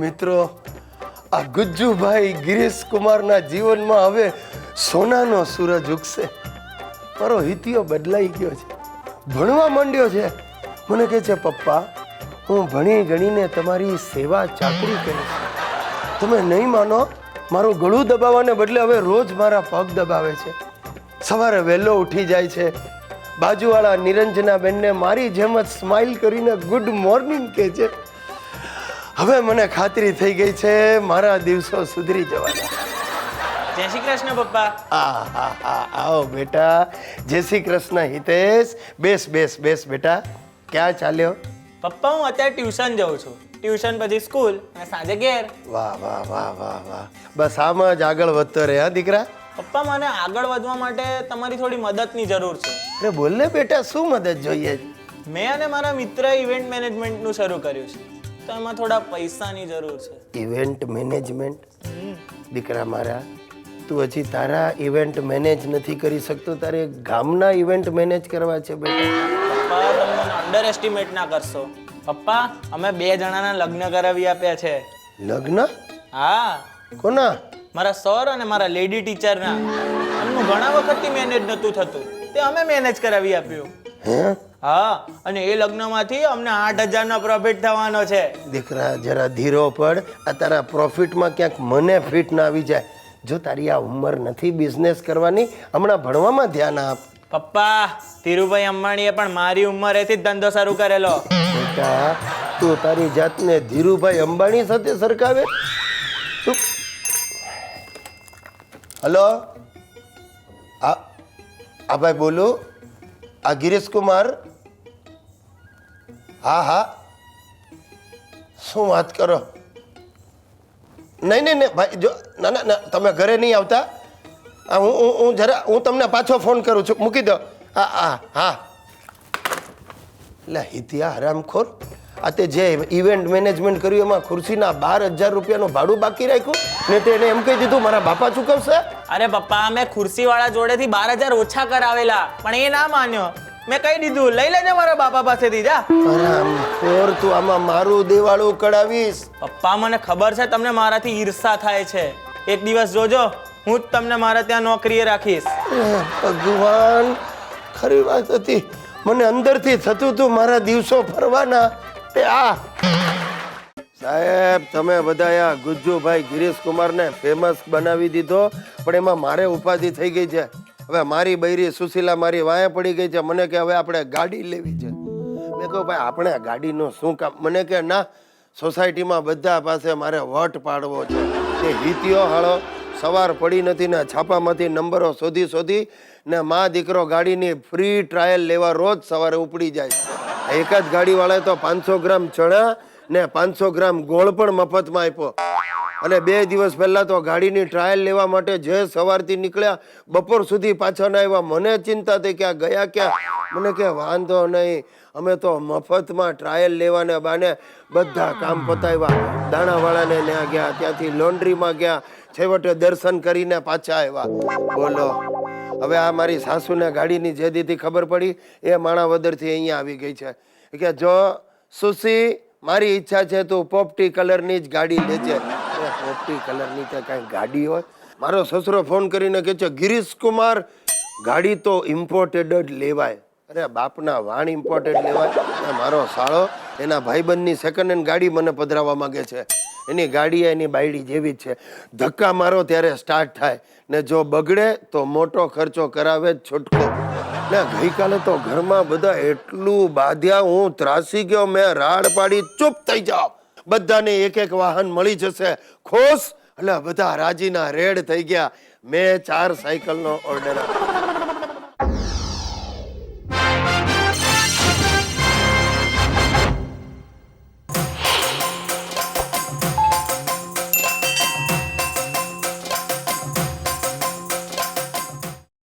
મિત્રો, આ ગુજ્જુભાઈ ગિરીશ કુમારના જીવનમાં હવે સોનાનો સૂરજ ઉગશે. મારો હિતિયો બદલાઈ ગયો છે, ભણવા માંડ્યો છે. મને કહે છે, પપ્પા હું ભણી ગણીને તમારી સેવા ચાકરી કરીશ. તમે નહીં માનો, મારું ગળું દબાવવાને બદલે હવે રોજ મારા પગ દબાવે છે. સવારે વહેલો ઉઠી જાય છે, બાજુવાળા નિરંજના બેનને મારી જેમ જ સ્માઇલ કરીને ગુડ મોર્નિંગ કહે છે. હવે મને ખાતરી થઈ ગઈ છે મારા દિવસો સુધરી જવાના. જય શ્રી કૃષ્ણ પપ્પા. આવો બેટા. જય શ્રી કૃષ્ણ હિતેશ. બેસ બેસ બેસ બેટા. ક્યાં ચાલ્યો? પપ્પા હું અત્યારે ટ્યુશન જાઉં છું. ટ્યુશન પછી સ્કૂલ અને સાંજે ઘેર. વાહ વાહ વાહ વાહ વાહ. બસ આમ જ આગળ વધતો રહે. હા દીકરા. પપ્પા મને આગળ વધવા માટે તમારી થોડી મદદની જરૂર છે. અરે બોલ ને બેટા, શું મદદ જોઈએ? મેં અને મારા મિત્રએ ઇવેન્ટ મેનેજમેન્ટનું શરૂ કર્યું છે, તો એમાં થોડા પૈસાની જરૂર છે. Event management? દીકરા મારા, તું હજી તારા ઇવેન્ટ મેનેજ નથી કરી શકતો, તારે ગામના ઇવેન્ટ મેનેજ કરવા છે બેટા. પપ્પા તમે મને અંડર એસ્ટિમેટ ના કરશો. પપ્પા અમે 2 જણાના લગ્ન કરાવી આપ્યા છે. લગ્ન? હા. કોના? મારા સર અને મારા લેડી ટીચરના. એમનું ઘણા વખતથી મેનેજ નહોતું થતું, તે અમે મેનેજ કરાવી આપ્યું. હે? હા, અને એ લગ્નમાંથી અમને 8,000નો પ્રોફિટ થવાનો છે. દીકરા જરા ધીરો પડ. આ તારા પ્રોફિટમાં ક્યાંક મને ફિટ ના આવી જાય. જો તારી આ ઉંમર નથી બિઝનેસ કરવાની, હમણાં ભણવામાં ધ્યાન આપ. પપ્પા, ધીરુભાઈ અંબાણીએ પણ મારી ઉંમરેથી જ ધંધો શરૂ કરેલો. બેટા તું તારી જાતને ધીરુભાઈ અંબાણી સાથે સરખાવે? હલો, આ ભાઈ બોલું. આ ગિરીશ કુમાર? હા હા. શું વાત કરો? નહીં નહીં નહીં ભાઈ, જો ના ના ના, તમે ઘરે નહીં આવતા. હું તમને પાછો ફોન કરું છું, મૂકી દો. હા હા હા. એટલે હિતિયા હરામખોર, આ તે જે ઇવેન્ટ મેનેજમેન્ટ કર્યું એમાં ખુરશીના 12,000 રૂપિયાનું ભાડું બાકી રાખ્યું ને તેને એમ કહી દીધું મારા બાપા ચૂકવશે. અરે પપ્પા, મેં ખુરશીવાળા જોડેથી 12,000 ઓછા કરાવેલા, પણ એ ના માન્યો. મેં કહી દીધું લઈ લેજે મારા બાપા પાસેથી. જા. હરામખોર, તું આમાં મારું દેવાળું કઢાવીશ. પપ્પા મને ખબર છે તમને મારાથી ઈર્ષા થાય છે. એક દિવસ જોજો, હું જ તમને મારા ત્યાં નોકરીએ રાખીશ. ભગવાન, ખરી વાત હતી. મને અંદરથી થતું તું મારા દિવસો ફરવાના. તે આ સાહેબ, તમે બધા આ ગુજ્જુભાઈ ગિરીશ કુમારને ફેમસ બનાવી દીધો, પણ એમાં મારે ઉપાધિ થઈ ગઈ છે. હવે મારી બૈરી સુશીલા મારી વાંહે પડી ગઈ છે. મને કે હવે આપણે ગાડી લેવી છે. મેં કહ્યું ભાઈ આપણે ગાડીનું શું કામ? મને કે ના, સોસાયટીમાં બધા પાસે મારે વટ પાડવો છે. તે હિતિયો હાળો સવાર પડી નથી ને છાપામાંથી નંબરો શોધી ને મા દીકરો ગાડીની ફ્રી ટ્રાયલ લેવા રોજ સવારે ઉપડી જાય. એક જ ગાડીવાળાએ તો 500 ગ્રામ ચણા ને 500 ગ્રામ ગોળ પણ મફતમાં આપ્યો. અને 2 દિવસ પહેલા તો ગાડીની ટ્રાયલ લેવા માટે જે સવારથી નીકળ્યા બપોર સુધી પાછા ના આવ્યા. મને ચિંતા થઈ કે આ ગયા ક્યાં. મને કે વાંધો નહીં, અમે તો મફતમાં ટ્રાયલ લેવાને બાને બધા કામ પતાવ્યા. દાણાવાળાને ત્યાં ગયા, ત્યાંથી લોન્ડ્રીમાં ગયા, છેવટે દર્શન કરીને પાછા આવ્યા. બોલો, હવે આ મારી સાસુને ગાડીની જે દીધી ખબર પડી એ માણાવદરથી અહીંયા આવી ગઈ છે કે જો સુશી, મારી ઈચ્છા છે તું પોપટી કલરની જ ગાડી લેજે. પોપટી કલરની તો કાંઈ ગાડી હોય? મારો સસરો ફોન કરીને કહે છે ગિરીશ કુમાર, ગાડી તો ઇમ્પોર્ટેડ જ લેવાય. અરે બાપના વાણ ઇમ્પોર્ટેડ લેવાય? મારો સાળો એના ભાઈબંધની સેકન્ડ હેન્ડ ગાડી મને પધરાવવા માંગે છે. એની ગાડી એની બાયડી જેવી જ છે. ધક્કા મારો ત્યારે સ્ટાર્ટ થાય ને જો બગડે તો મોટો ખર્ચો કરાવે જ છૂટકો. ને ગઈકાલે તો ઘરમાં બધા એટલું બાધ્યા, હું ત્રાસી ગયો. મેં રાડ પાડી, ચૂપ થઈ જાઓ, બધાને એક એક વાહન મળી જશે, ખુશ. એટલે બધા રાજીના રેડ થઈ ગયા. મેં 4 સાયકલનો ઓર્ડર આપ્યો.